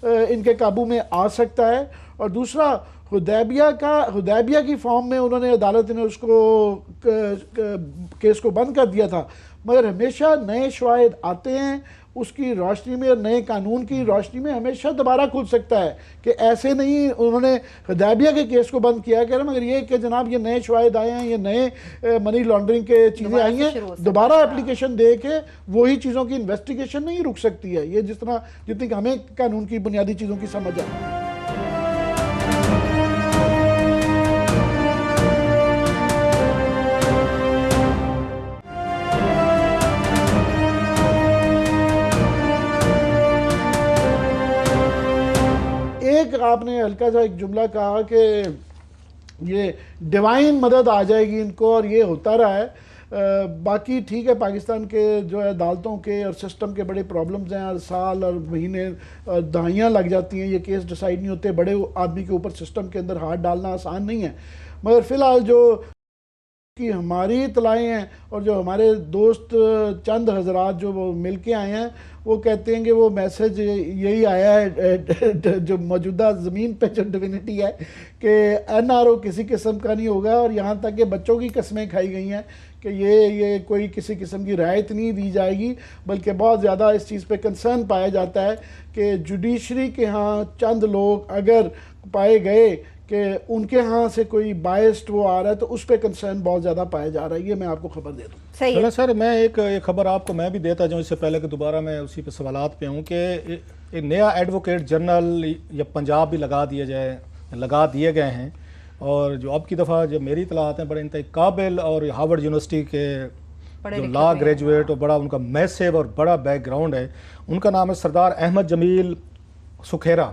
इनके काबू में आ सकता है। और दूसरा, हुदैबिया की फॉर्म में उन्होंने, अदालत ने उसको केस को बंद कर दिया था, मगर हमेशा नए शवाहिद आते हैं, उसकी रोशनी में और नए कानून की रोशनी में हमेशा दोबारा खुल सकता है। कि ऐसे नहीं उन्होंने हुदैबिया के केस को बंद किया, कह रहे मगर ये कि जनाब ये नए शवाहिद आए हैं, ये नए मनी लॉन्ड्रिंग के चीज़ें आई हैं, दोबारा एप्लीकेशन दे के वही चीज़ों की इन्वेस्टिगेशन नहीं रुक सकती है। ये जितनी हमें कानून की बुनियादी चीज़ों की समझ है। एक आपने हल्का सा एक जुमला कहा कि ये डिवाइन मदद आ जाएगी इनको, और ये होता रहा है। बाकी ठीक है, पाकिस्तान के जो है अदालतों के और सिस्टम के बड़े प्रॉब्लम्स हैं, हर साल और महीने दहाइयाँ लग जाती हैं, ये केस डिसाइड नहीं होते, बड़े आदमी के ऊपर सिस्टम के अंदर हाथ डालना आसान नहीं है। मगर फ़िलहाल जो कि हमारी इतलाएँ हैं और जो हमारे दोस्त चंद हजरात जो वो मिल के आए हैं, वो कहते हैं कि वो मैसेज यही आया है जो मौजूदा ज़मीन पे जो डिविनिटी है कि NRO किसी किस्म का नहीं होगा, और यहाँ तक कि बच्चों की कस्में खाई गई हैं कि ये कोई किसी किस्म की रियायत नहीं दी जाएगी, बल्कि बहुत ज़्यादा इस चीज़ पे कंसर्न पाया जाता है कि जुडिशरी के यहाँ चंद लोग अगर पाए गए कि उनके यहाँ से कोई बायस्ड वो आ रहा है, तो उस पर कंसर्न बहुत ज़्यादा पाया जा रहा है। ये मैं आपको खबर दे दूँ। सही है सर, मैं एक खबर आपको मैं भी देता जाऊँ इससे पहले कि दोबारा मैं उसी पे सवालात पे हूँ कि एक नया एडवोकेट जनरल या पंजाब भी लगा दिए गए हैं, और जो अब की दफ़ा जो मेरी इतलात हैं बड़े इंतहाई काबिल और हार्वर्ड यूनिवर्सिटी के जो लॉ ग्रेजुएट और बड़ा उनका मैसिव और बड़ा बैकग्राउंड है, उनका नाम है सरदार अहमद जमील सुखेरा।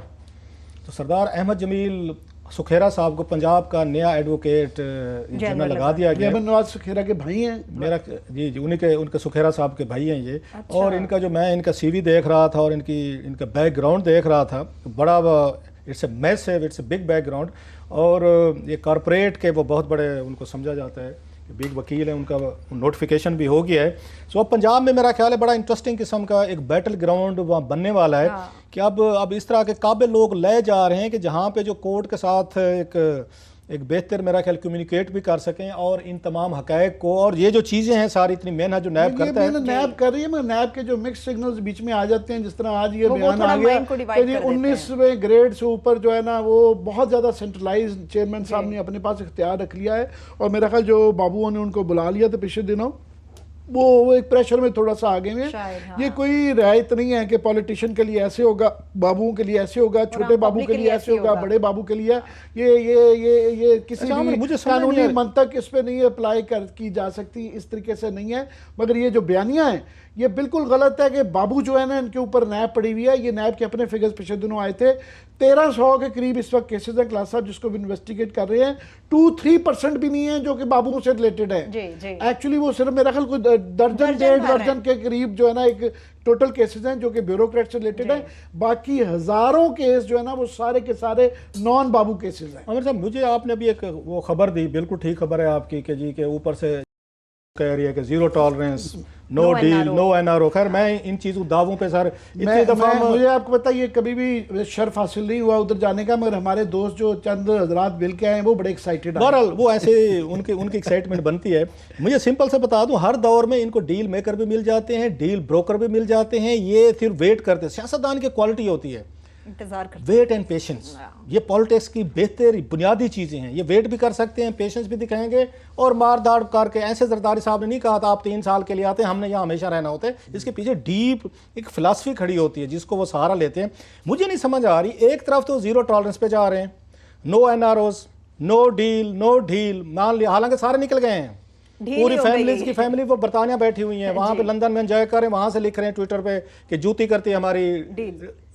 तो सरदार अहमद जमील सुखेरा साहब को पंजाब का नया एडवोकेट जनरल लगा दिया गया। नवाज सुखेरा के भाई हैं मेरा, जी उनके सुखेरा साहब के भाई हैं ये। अच्छा। और इनका जो मैं इनका CV देख रहा था और इनका बैकग्राउंड देख रहा था, बड़ा it's a massive, it's a big background, और ये कॉरपोरेट के वो बहुत बड़े उनको समझा जाता है, बिग वकील है, उनका नोटिफिकेशन भी हो गया है। सो अब पंजाब में मेरा ख्याल है बड़ा इंटरेस्टिंग किस्म का एक बैटल ग्राउंड वहाँ बनने वाला है। हाँ। कि अब इस तरह के काबिल लोग ले जा रहे हैं कि जहाँ पे जो कोर्ट के साथ एक बेहतर मेरा ख्याल कम्युनिकेट भी कर सकें, और इन तमाम हकायक को, और ये जो चीज़ें हैं सारी इतनी मेहनत जो नैब करता है, नैब कर रही है, मगर नैब के जो मिक्स सिग्नल्स बीच में आ जाते हैं, जिस तरह आज ये बयान आ गया कि 19वें ग्रेड से ऊपर जो है ना वो बहुत ज़्यादा सेंट्रलाइज चेयरमैन साहब ने अपने पास इख्तियार रख लिया है। और मेरा ख्याल जो बाबुओं ने उनको बुला लिया था पिछले दिनों, वो एक प्रेशर में थोड़ा सा आगे में। हाँ। ये कोई रियायत नहीं है कि पॉलिटिशियन के लिए ऐसे होगा, बाबुओं के लिए ऐसे होगा, छोटे बाबू के लिए ऐसे होगा, बड़े बाबू के लिए ये किसी भी कानूनी मंतक इस पे नहीं अप्लाई की जा सकती, इस तरीके से नहीं है। मगर ये जो बयानियां हैं ये बिल्कुल गलत है कि बाबू जो है ना इनके ऊपर नैब पड़ी हुई है। ये नैब के अपने फिगर्स पिछले दिनों आए थे, 1300 के करीब इस वक्त केसेस हैं क्लास साहब जिसको भी इन्वेस्टिगेट कर रहे हैं। 2-3% भी नहीं है जो कि बाबुओं से रिलेटेड है। एक्चुअली वो सिर्फ मेरा ख्याल कोई दर्जन 1.5 दर्जन के करीब जो है ना एक टोटल केसेस हैं जो कि ब्यूरोक्रेट से रिलेटेड है। बाकी हजारों केस जो है ना वो सारे के सारे नॉन बाबू केसेस हैं। अमर साहब, मुझे आपने अभी एक वो खबर दी, बिल्कुल ठीक खबर है आपकी कि जी के ऊपर से कह रही है कि zero tolerance, no deal, no NRO। खैर मैं इन चीज़ों दावों पे सर इतनी दफ़ा मुझे आपको पता ये कभी भी शर्फ हासिल नहीं हुआ उधर जाने का, मगर हमारे दोस्त जो चंद हजरात मिल के आए हैं वो बड़े एक्साइटेड। बहरहाल वो ऐसे उनकी एक्साइटमेंट बनती है। मुझे सिंपल से बता दूं, हर दौर में इनको डील मेकर भी मिल जाते हैं, डील ब्रोकर भी मिल जाते हैं। ये सिर्फ वेट करते हैं। सियासतदान की क्वालिटी होती है इंतजार करते, वेट एंड पेशेंस। ये पॉलिटिक्स की बेहतर बुनियादी चीज़ें हैं। ये वेट भी कर सकते हैं, पेशेंस भी दिखाएंगे, और मार दाड़ करके, ऐसे जरदारी साहब ने नहीं कहा था आप 3 साल के लिए आते हैं, हमने यहाँ हमेशा रहना होता है। इसके पीछे डीप एक फिलासफी खड़ी होती है जिसको वो सहारा लेते हैं। मुझे नहीं समझ आ रही, एक तरफ तो जीरो टॉलरेंस पे जा रहे हैं, no NROs, no deal, no deal, मान लिया, हालांकि सारे निकल गए हैं, पूरी फैमिलीज की फैमिली वो बरतानिया बैठी हुई है वहाँ पे, लंदन में एंजॉय कर रहे हैं, वहाँ से लिख रहे हैं ट्विटर पे कि जूती करती है हमारी,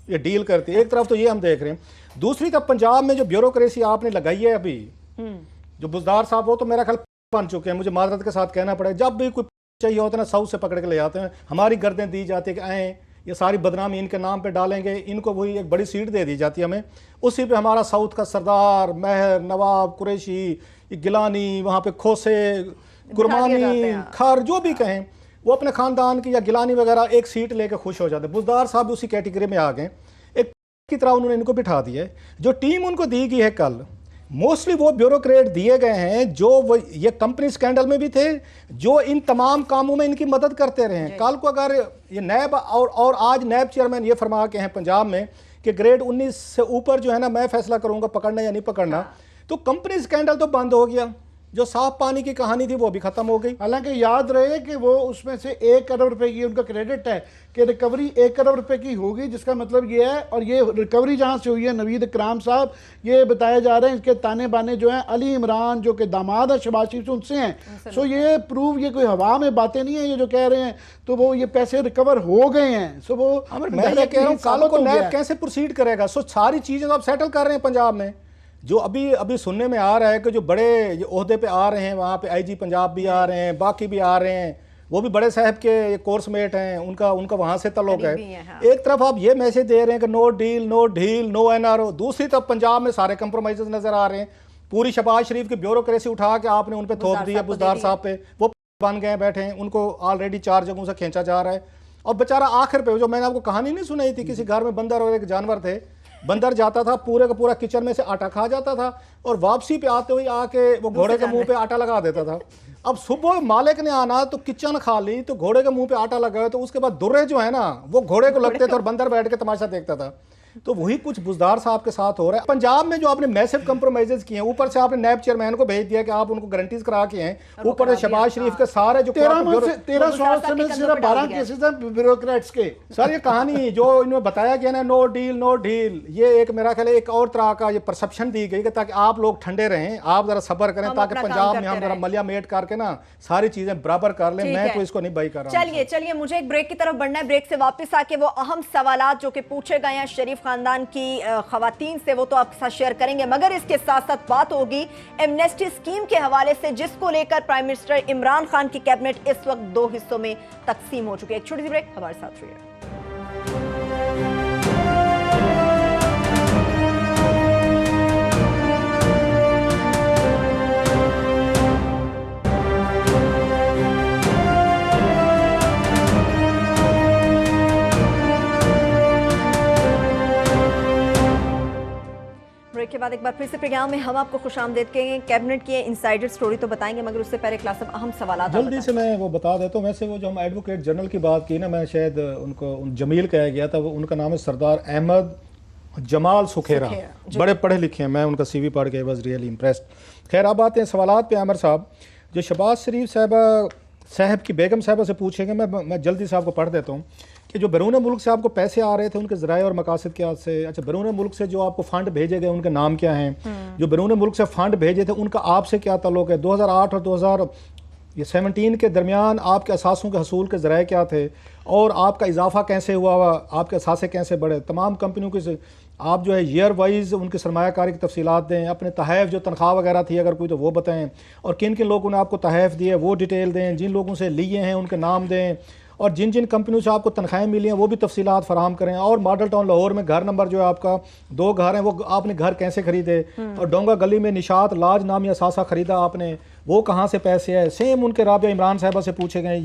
ये डील करती है। एक तरफ तो ये हम देख रहे हैं। दूसरी तरफ पंजाब में जो ब्यूरोक्रेसी आपने लगाई है अभी, जो बुजदार साहब वो तो मेरा ख्याल बन चुके हैं, मुझे माजरत के साथ कहना पड़ेगा। जब भी कोई चाहिए होता है ना, साउथ से पकड़ के ले आते हैं, हमारी गर्दें दी जाती है कि आएँ ये सारी बदनामी इनके नाम पे डालेंगे, इनको वही एक बड़ी सीट दे दी जाती है हमें, उसी पे हमारा साउथ का सरदार, महर, नवाब, कुरैशी, गिलानी, वहाँ पे खोसे, कुरबानी, खार, जो भी कहें, वो अपने ख़ानदान की या गिलानी वगैरह एक सीट लेके खुश हो जाते हैं। बुज़दार साहब उसी कैटेगरी में आ गए, एक की तरह उन्होंने इनको बिठा दिया है। जो टीम उनको दी गई है कल, मोस्टली वो ब्यूरोक्रेट दिए गए हैं जो वो ये कंपनी स्कैंडल में भी थे, जो इन तमाम कामों में इनकी मदद करते रहे हैं। कल को अगर ये नैब और आज नैब चेयरमैन ये फरमा के हैं पंजाब में कि ग्रेड 19 से ऊपर जो है ना मैं फैसला करूंगा पकड़ना या नहीं पकड़ना, तो कंपनी स्कैंडल तो बंद हो गया, जो साफ पानी की कहानी थी वो भी खत्म हो गई। हालांकि याद रहे कि वो उसमें से 1 करोड़ रुपए की उनका क्रेडिट है कि रिकवरी 1 करोड़ रुपए की होगी, जिसका मतलब ये है, और ये रिकवरी जहां से हुई है नवीद इकराम साहब, ये बताया जा रहा है इसके ताने बाने जो हैं अली इमरान जो कि दामाद है शहबाज शरीफ से, उनसे हैं। सो ये प्रूव, ये कोई हवा में बातें नहीं है ये जो कह रहे हैं, तो वो ये पैसे रिकवर हो गए हैं। सो वो मैं ये कह रहा हूँ कल को नैब कैसे प्रोसीड करेगा। सो सारी चीजें तो आप सेटल कर रहे हैं पंजाब में। जो अभी सुनने में आ रहा है कि जो बड़े ओहदे पे आ रहे हैं, वहाँ पे आईजी पंजाब भी आ रहे हैं, बाकी भी आ रहे हैं, वो भी बड़े साहब के कोर्समेट हैं, उनका वहाँ से ताल्लुक है। हाँ। एक तरफ आप ये मैसेज दे रहे हैं कि नो डील, नो ढील, नो एनआरओ, दूसरी तरफ पंजाब में सारे कंप्रोमाइजेस नजर आ रहे हैं। पूरी शहबाज शरीफ की ब्यूरोक्रेसी उठा के आपने उन पर थोप दी है, बुज़दार साहब पे, वो बन गए बैठे हैं, उनको ऑलरेडी 4 जगहों से खींचा जा रहा है। और बेचारा आखिर पे, जो मैंने आपको कहानी नहीं सुनाई थी, किसी घर में बंदर और एक जानवर थे, बंदर जाता था पूरे का पूरा किचन में से आटा खा जाता था और वापसी पे आते हुए आके वो घोड़े के मुंह पे आटा लगा देता था। अब सुबह मालिक ने आना तो किचन खा ली, तो घोड़े के मुंह पे आटा लगा, तो उसके बाद दुर्रे जो है ना वो घोड़े को लगते थे और बंदर बैठ के तमाशा देखता था। तो वही कुछ बुज़दार साहब के साथ हो रहा है पंजाब में। जो आपने मैसिव कंप्रोमाइजेस किए हैं, ऊपर से आपने नैब चेयरमैन को भेज दिया कि आप उनको गारंटीज करा के हैं, ऊपर से शहबाज शरीफ के सारे जो 1300 में सिर्फ 12 केसेस हैं ब्यूरोक्रेट्स के। सर ये कहानी जो इन्होंने बताया गया ना, नो डील नो ढील, ये एक मेरा ख्याल है एक और तरह का ये परसेप्शन दी गई कि ताकि आप लोग ठंडे रहें, आप जरा सब्र करें, ताकि पंजाब में हम जरा मलिया मेट करके ना सारी चीजें बराबर कर लें। मैं तो इसको नहीं बाई कर रहा हूं। चलिए मुझे एक ब्रेक की तरफ बढ़ना है। ब्रेक से वापस आके वो अहम सवालात जो कि पूछे गए हैं शरीफ खानदान की खवातीन से, वो तो आपके साथ शेयर करेंगे, मगर इसके साथ साथ बात होगी एमनेस्टी स्कीम के हवाले से, जिसको लेकर प्राइम मिनिस्टर इमरान खान की कैबिनेट इस वक्त 2 हिस्सों में तकसीम हो चुकी है। एक छोटी सी ब्रेक, हमारे साथ रहिए। ब्रेक के बाद एक बार फिर से प्रोग्राम में हम आपको खुशामदीद कहेंगे। कैबिनेट की इनसाइडर स्टोरी तो बताएंगे, मगर उससे पहले क्लास में अहम सवाल जल्दी से मैं वो बता देता हूँ। वैसे वो जो हम एडवोकेट जनरल की बात की ना, मैं शायद उनको जमील कहा गया था, वो उनका नाम है सरदार अहमद जमाल सुखेरा, बड़े पढ़े लिखे हैं, मैं उनका CV पढ़ के वॉज रियली इम्प्रेस्ड। खैर अब आते हैं सवालात पे। आमिर साहब, जो शहबाज शरीफ साहब की बेगम साहबा से पूछेंगे, मैं जल्दी से आपको पढ़ देता हूँ कि जो बैरून मुल्क से आपको पैसे आ रहे थे उनके ज़राए और मकासद क्या से। अच्छा, बैरून मुल्क से जो आपको फ़ंड भेजे गए उनके नाम क्या हैं? जो बैरून मुल्क से फ़ंड भेजे थे उनका आपसे क्या ताल्लुक़ है? 2008 और 2017 के दरमियान आपके असासों के हसूल के ज़राए क्या थे और आपका इजाफा कैसे हुआ, आपके असासे कैसे बढ़े? तमाम कंपनियों के आप जो है ईयर वाइज उनकी सरमायाकारी की तफसीलात दें, अपने तहफ़ जो तनख्वाह वगैरह थी अगर कोई तो वो बताएं, और किन किन लोगों ने आपको तहफ़ दिए वो डिटेल दें, जिन लोगों से लिए हैं उनके नाम दें, और जिन जिन कंपनियों से आपको तनख्वाहें मिली हैं वो भी तफसीलात फराहम करें। और मॉडल टाउन लाहौर में घर नंबर जो है आपका 2 घर हैं, वो आपने घर कैसे खरीदे? और डोंगा गली में निशात लाज नामी असासा ख़रीदा आपने, वो कहाँ से पैसे है? सेम उनके राबिया इमरान साहबा से पूछे गए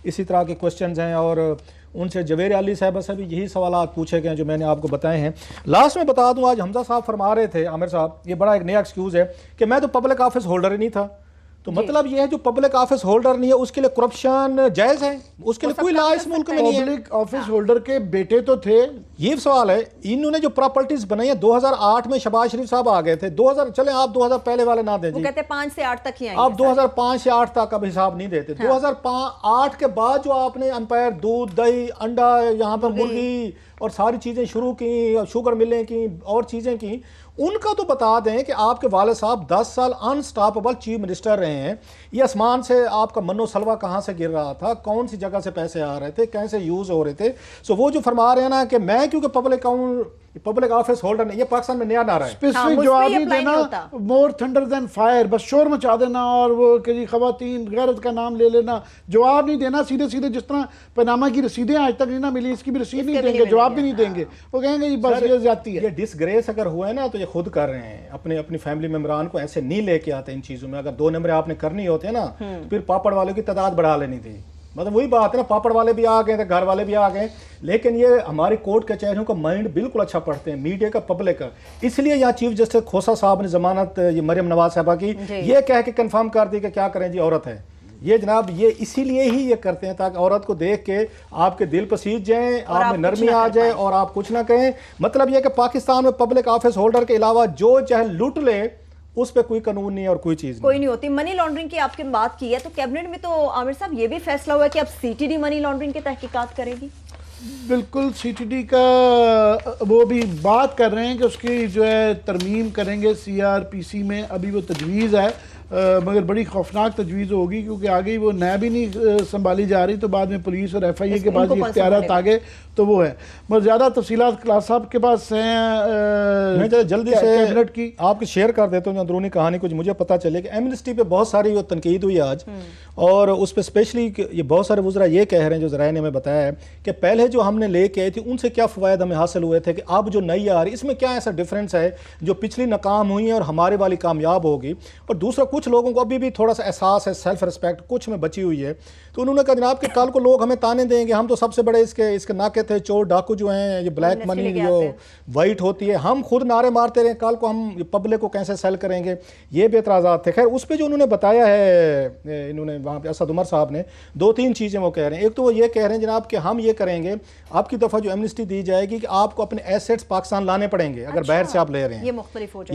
इसी तरह के क्वेश्चंस हैं, और उनसे जवेर अली साहबा से भी यही सवालात पूछे गए हैं जो मैंने आपको बताए हैं। लास्ट में बता दूं, आज हमजा साहब फरमा रहे थे, आमिर साहब, ये बड़ा एक नया एक्सक्यूज़ है कि मैं तो पब्लिक ऑफिस होल्डर ही नहीं था। तो मतलब ये है जो पब्लिक ऑफिस होल्डर नहीं है उसके लिए करप्शन जायज़ है? उसके लिए कोई लॉ इस मुल्क में नहीं है। पब्लिक ऑफिस होल्डर के बेटे तो थे, ये सवाल है। इन्होंने जो प्रॉपर्टीज बनाई है 2008 में शहबाज शरीफ साहब आ गए थे, 2000 चले आप 2000 पहले वाले ना दें जी, कहते 5 से 8 तक ही आप 2005 से 8 तक अब हिसाब नहीं देते। 2008 के बाद जो आपने अंपायर दूध दही अंडा यहाँ पर मुर्गी और सारी चीज़ें शुरू की, शुगर मिलें की और चीज़ें की, उनका तो बता दें कि आपके वाले साहब 10 साल अनस्टॉपेबल चीफ मिनिस्टर रहे हैं। ये आसमान से आपका मन्नो सलवा कहाँ से गिर रहा था, कौन सी जगह से पैसे आ रहे थे, कैसे यूज़ हो रहे थे। सो वो जो फरमा रहे हैं ना कि मैं क्योंकि पब्लिक पब्लिक ऑफिस होल्डर नहीं, ये पाकिस्तान में नया नारा है। स्पेसिफिक मुझ पे जवाब ये नहीं apply देना, नहीं होता। मोर थंडर देन फायर, बस शोर मचा देना और वो कि जी खवातीन गैरत का नाम ले लेना, जवाब नहीं देना सीधे सीधे। जिस तरह पनामा की रसीदें आज तक नहीं ना मिली, इसकी भी रसीद नहीं इसके भी देंगे, नहीं जवाब भी मिलेंगे, नहीं देंगे, वो कहेंगे जी बस ये जाती है। ये डिसग्रेस अगर हुआ है ना तो ये खुद कर रहे हैं, अपने अपनी फैमिली मेम्बरान को ऐसे नहीं लेके आते इन चीज़ों में। अगर 2 नंबर आपने करनी होते हैं ना तो फिर पापड़ वालों की तादाद बढ़ा लेनी थी। मतलब वही बात है ना, पापड़ वाले भी आ गए थे, घर वाले भी आ गए, लेकिन ये हमारी कोर्ट कचहरियों का माइंड बिल्कुल अच्छा पढ़ते हैं, मीडिया का, पब्लिक का। इसलिए यहाँ चीफ जस्टिस खोसा साहब ने जमानत ये मरियम नवाज साहबा की ये कह के कंफर्म कर दी कि क्या करें जी, औरत है ये जनाब, ये इसीलिए ही ये करते हैं ताकि औरत को देख के आपके दिल पसीज जाए, आप में नरमी आ जाए और आप कुछ ना कहें। मतलब ये कि पाकिस्तान में पब्लिक ऑफिस होल्डर के अलावा जो चाहे लूट ले उस पर कोई कानून नहीं और कोई चीज कोई नहीं होती। मनी लॉन्ड्रिंग की आपकी बात की है तो कैबिनेट में तो आमिर साहब ये भी फैसला हुआ कि अब सीटीडी मनी लॉन्ड्रिंग की तहकीकात करेगी। बिल्कुल, सीटीडी का वो भी बात कर रहे हैं कि उसकी जो है तरमीम करेंगे सीआरपीसी में। अभी वो तजवीज़ है मगर बड़ी खौफनाक तजवीज़ होगी क्योंकि आगे ही वो नैब ही नहीं संभाली जा रही, तो बाद में पुलिस और एफआईए के बाद ये इख्तियारात आगे तो वो है। मगर ज़्यादा तफसीलात क्लास साहब के पास हैं, मैं जल्दी से कैबिनेट की आपकी शेयर कर देता हूँ अंदरूनी कहानी कुछ मुझे पता चले कि एमनेस्टी पे बहुत सारी वो तनकीद हुई आज, और उस पर स्पेशली ये बहुत सारे वज़रा ये कह रहे हैं, जो ज़राए ने हमें बताया है कि पहले जो हमने लेके आई थी उनसे क्या फ़वायद हमें हासिल हुए थे कि अब जो नई आ रही इसमें क्या ऐसा डिफरेंस है जो पिछली नाकाम हुई है और हमारे वाली कामयाब होगी। और दूसरा, कुछ लोगों को अभी भी थोड़ा सा एहसास है, सेल्फ रिस्पेक्ट कुछ में बची हुई है, तो उन्होंने कहा जनाब कि कल को लोग हमें ताने देंगे, हम तो सबसे बड़े इसके नाके थे, चोर डाकू जो हैं, ये ब्लैक मनी जो वाइट होती है, हम खुद नारे मारते रहे, कल को हम पब्लिक को कैसे सेल करेंगे, ये भी एतराज़ात थे। खैर उस पर जो उन्होंने बताया है, इन्होंने वहाँ पे असद उमर साहब ने 2-3 चीज़ें वो कह रहे हैं। एक तो वो ये कह रहे हैं जनाब कि हम ये करेंगे, आपकी दफ़ा जो एमनेस्टी दी जाएगी कि आपको अपने एसेट्स पाकिस्तान लाने पड़ेंगे अगर बाहर से आप ले रहे हैं, ये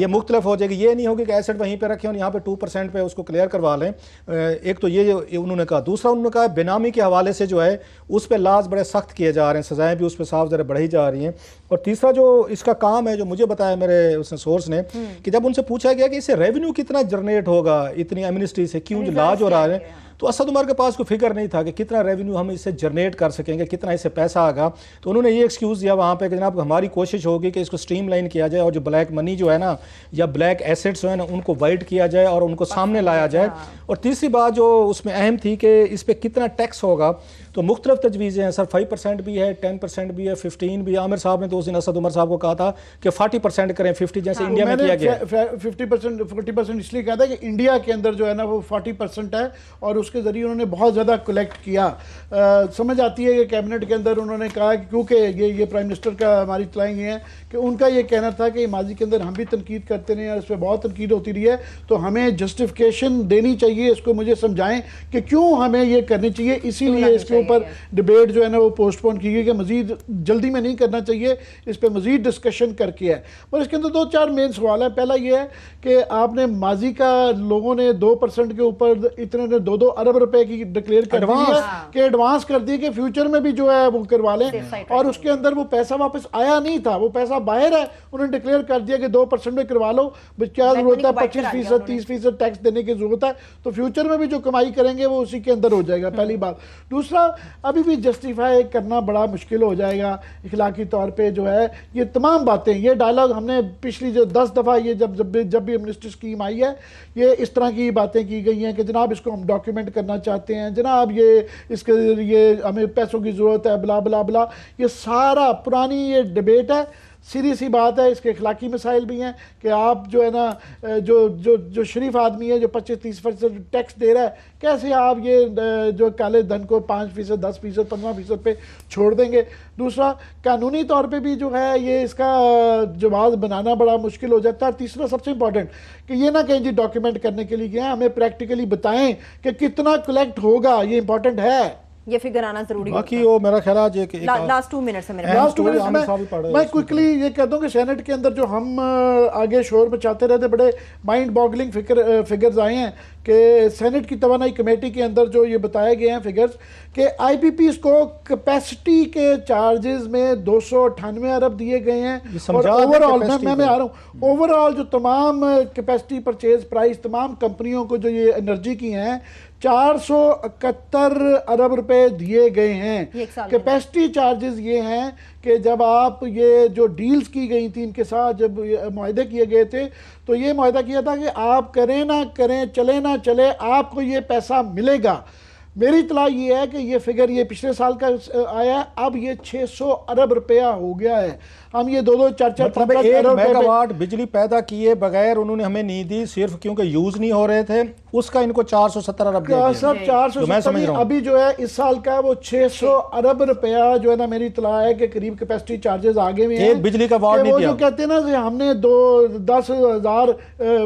मुख्तलिफ हो जाएगी। ये नहीं होगी कि एसेट वहीं पे रखे और यहाँ पे 2% पे उसको क्लियर करवा लें। एक तो ये उन्होंने कहा। दूसरा उन्होंने कहा बेनामी के हवाले से जो है उस पर लाज बड़े सख्त किए जा रहे हैं, सजाएं भी उस पर साफ ज़रा बढ़ाई जा रही हैं। और तीसरा जो इसका काम है, जो मुझे बताया मेरे उसने सोर्स ने, कि जब उनसे पूछा गया कि इससे रेवेन्यू कितना जनरेट होगा इतनी एमनेस्टी से, क्यों जो लाज हो रहा है, तो असद उमर के पास कोई फिक्र नहीं था कि कितना रेवेन्यू हम इससे जनरेट कर सकेंगे, कितना इससे पैसा आएगा। तो उन्होंने ये एक्सक्यूज़ दिया वहाँ पे कि जनाब हमारी कोशिश होगी कि इसको स्ट्रीमलाइन किया जाए और जो ब्लैक मनी जो है ना या ब्लैक एसेट्स जो है ना उनको वाइट किया जाए और उनको सामने लाया जाए। और तीसरी बात जो उसमें अहम थी कि इस पर कितना टैक्स होगा, तो मुख्तलिफ तजवीज़ें हैं सर, 5% भी है, 10% भी है, 15 भी है। आमिर साहब ने तो उस दिन असद उमर साहब को कहा था कि 40% करें, 50 जैसे इंडिया में किया गया। 50% 40% इसलिए कहा था कि इंडिया के अंदर जो है ना वो 40% है और उसके ज़रिए उन्होंने बहुत ज़्यादा कलेक्ट किया। समझ आती है कि कैबिनेट के अंदर उन्होंने कहा कि क्योंकि ये प्राइम मिनिस्टर का हमारी इत्तलाएं ये हैं कि उनका ये कहना था कि माजी के अंदर हम भी तनकीद करते रहे और इस पर बहुत तनकीद होती रही है, तो हमें जस्टिफिकेशन देनी चाहिए, इसको मुझे समझाएं कि क्यों हमें ये करनी चाहिए। इसीलिए इसके ऊपर डिबेट जो है ना वो पोस्टपोन की गई कि मजीद जल्दी में नहीं करना चाहिए, इस पर मजीद डिस्कशन करके है। और इसके अंदर 2-4 मेन सवाल है। पहला ये है कि आपने माजी का लोगों ने 2% के ऊपर इतने 2-2 अरब रुपए की डिक्लेयर कर दी है कि एडवांस कर दी कि फ्यूचर में भी जो है वो करवा लें, और उसके अंदर वो पैसा वापस आया नहीं था, वो पैसा बाहर है, उन्होंने डिक्लेयर कर दिया कि 2% में करवा लो, क्या जरूरत है 25%, 30% टैक्स देने की जरूरत है, तो फ्यूचर में भी जो कमाई करेंगे वो उसी के अंदर हो जाएगा, पहली बात। दूसरा, अभी भी जस्टिफाई करना बड़ा मुश्किल हो जाएगा इखलाकी तौर पे जो है ये तमाम बातें, ये डायलॉग हमने पिछली जो 10 दफ़ा ये जब भी एमनेस्टी स्कीम आई है ये इस तरह की बातें की गई हैं कि जनाब इसको हम डॉक्यूमेंट करना चाहते हैं, जनाब ये इसके ये हमें पैसों की ज़रूरत है, बला बला बला। ये सारा पुरानी ये डिबेट है। सीधी सी बात है, इसके अखलाकी मसाइल भी हैं कि आप जो है ना जो शरीफ आदमी है जो 25-30% टैक्स दे रहा है, कैसे आप ये जो काले धन को 5%, 10%, 15% पे छोड़ देंगे। दूसरा, कानूनी तौर पे भी जो है ये इसका जवाब बनाना बड़ा मुश्किल हो जाता है। तीसरा सबसे इंपॉर्टेंट कि ये ना कहीं जी डॉक्यूमेंट करने के लिए गए, हमें प्रैक्टिकली बताएं कि कितना कलेक्ट होगा, ये इंपॉर्टेंट है, ये फिगर आना जरूरी है। बाकी वो मेरा ख्याल है कि लास्ट 2 मिनट से मेरे लास्ट 2 मिनट मैं क्विकली ये कह दूं कि सेनेट के अंदर जो हम आगे शोर मचाते रहते, बड़े माइंड बॉगलिंग फिगर्स आए हैं कि सेनेट की तवानाई कमेटी के अंदर जो ये बताए गए हैं फिगर्स कि आईपीपीज को कैपेसिटी के चार्जेस में 298 अरब दिए गए हैं, और ओवरऑल मैं आ रहा हूँ, ओवरऑल जो तमाम कैपेसिटी परचेज प्राइस तमाम कंपनियों को जो ये एनर्जी की हैं 471 अरब रुपए दिए गए ये एक हैं। साल में। कैपेसिटी चार्जेस ये हैं कि जब आप ये जो डील्स की गई थी इनके साथ, जब मुआहदे किए गए थे, तो ये मुआहदा किया था कि आप करें ना करें, चले ना चले, आपको ये पैसा मिलेगा। मेरी इतला ये है कि ये फिगर ये पिछले साल का आया है, अब ये 600 अरब रुपया हो गया है। हम ये 2-2, 4-4, मतलब 5-5 1 अरब रुपए मेगावाट बिजली पैदा किए बगैर उन्होंने हमें नहीं दी, सिर्फ क्योंकि यूज नहीं हो रहे थे, उसका इनको 470 अरब दे दिया। सब जो मैं समझ 470, रहा हूं। अभी जो है इस साल का वो 600 अरब रुपया जो है ना, मेरी इतला है कि करीब कैपेसिटी चार्जेस आगे में हैं। एक बिजली का वार्ड कि नहीं वो दिया। जो कहते हैं ना कि हमने 10,000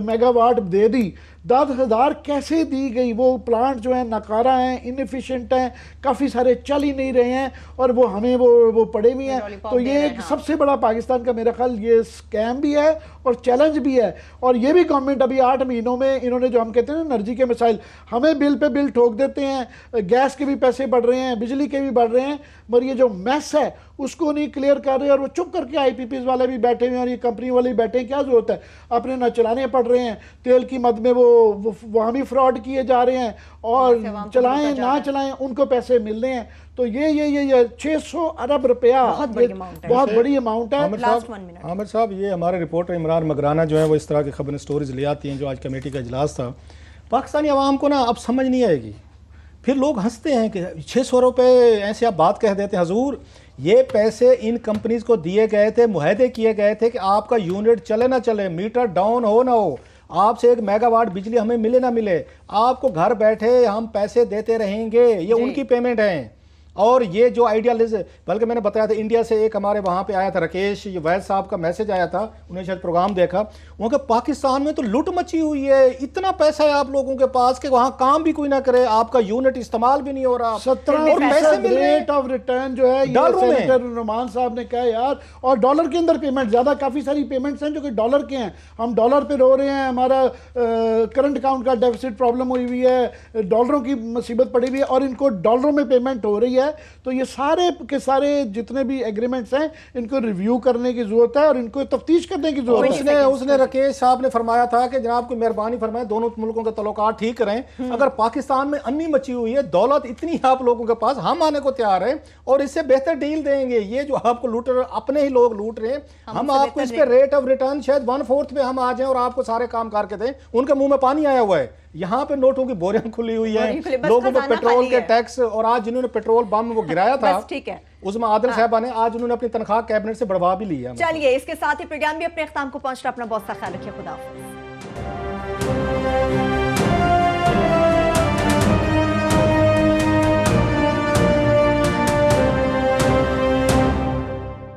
मेगावाट दे दी, 10,000 कैसे दी गई? वो प्लांट जो है नकारा हैं, इनएफिशिएंट हैं, काफ़ी सारे चल ही नहीं रहे हैं, और वो हमें वो पड़े भी हैं। लॉलीपॉप तो दे ये रहे एक हैं, हाँ। सबसे बड़ा पाकिस्तान का मेरा ख्याल ये स्कैम भी है और चैलेंज भी है। और ये भी गवर्नमेंट अभी 8 महीनों में इन्होंने जो हम कहते हैं ना एनर्जी के मसाइल, हमें बिल पे बिल ठोक देते हैं, गैस के भी पैसे बढ़ रहे हैं, बिजली के भी बढ़ रहे हैं, मगर ये जो मैस है उसको नहीं क्लियर कर रहे, और वो चुप करके आईपीपीज वाले भी बैठे हुए हैं और ये कंपनी वाले भी बैठे हैं। क्या जरूरत है? अपने ना चलाने पड़ रहे हैं, तेल की मद में वो वहाँ भी फ्रॉड किए जा रहे हैं, और चलाएं ना चलाएं उनको पैसे मिल रहे हैं। तो ये 600 अरब रुपया बहुत बड़ी amount है। बहुत बड़ी अमाउंट है। आमिर साहब, ये हमारे रिपोर्टर इमरान मगराना जो है वो इस तरह की खबर स्टोरीज ले आती हैं, जो आज कमेटी का इजलास था। पाकिस्तानी अवाम को ना अब समझ नहीं आएगी, फिर लोग हंसते हैं कि 600 रुपये ऐसे आप बात कह देते हैं। हजूर, ये पैसे इन कंपनीज को दिए गए थे, मुआहदे किए गए थे कि आपका यूनिट चले ना चले, मीटर डाउन हो ना हो, आपसे 1 मेगावाट बिजली हमें मिले ना मिले, आपको घर बैठे हम पैसे देते रहेंगे, ये उनकी पेमेंट है। और ये जो आइडियालिज, बल्कि मैंने बताया था इंडिया से एक हमारे वहाँ पे आया था राकेश वैद साहब का मैसेज आया था, उन्हें शायद प्रोग्राम देखा, वहाँ के पाकिस्तान में तो लूट मची हुई है, इतना पैसा है आप लोगों के पास कि वहाँ काम भी कोई ना करे, आपका यूनिट इस्तेमाल भी नहीं हो रहा, 17% रेट ऑफ रिटर्न जो है ये सेनेटर नुमान साहब ने कहा यार। और डॉलर के अंदर पेमेंट ज़्यादा, काफ़ी सारी पेमेंट्स हैं जो कि डॉलर के हैं, हम डॉलर पे रो रहे हैं, हमारा करंट अकाउंट का डेफिसिट प्रॉब्लम हुई हुई है, डॉलरों की मुसीबत पड़ी हुई है, और इनको डॉलरों में पेमेंट हो रही है। तो ये सारे के सारे जितने भी एग्रीमेंट्स हैं इनको रिव्यू करने की जरूरत है और इनको तफ्तीश करने की जरूरत है। उसने राकेश साहब ने फरमाया था कि जनाब कोई मेहरबानी फरमाए, दोनों मुल्कों के तल्लुकात ठीक करें। अगर पाकिस्तान में अन्नी मची हुई है, दौलत इतनी आप लोगों के पास, हम आने को तैयार हैं और इससे बेहतर डील देंगे। ये जो आपको लूट रहे, अपने ही लोग लूट रहे हैं, हम आपको इस पे रेट ऑफ रिटर्न शायद 1/4 पे हम आ जाएं और आपको सारे काम करके दें। उनके मुंह में पानी आया हुआ है, यहाँ पे नोटों की बोरियां खुली हुई है, लोगों पे पेट्रोल के टैक्स, और आज जिन्होंने पेट्रोल बम वो गिराया था, ठीक है, उसमें आदिल साहबा ने आज उन्होंने अपनी तनख्वाह कैबिनेट से बढ़वा भी ली है। चलिए, इसके साथ ही प्रोग्राम भी अपने अख्ताम को पहुंच रहा। अपना बहुत सा ख्याल रखिए, खुदा हाफिज़।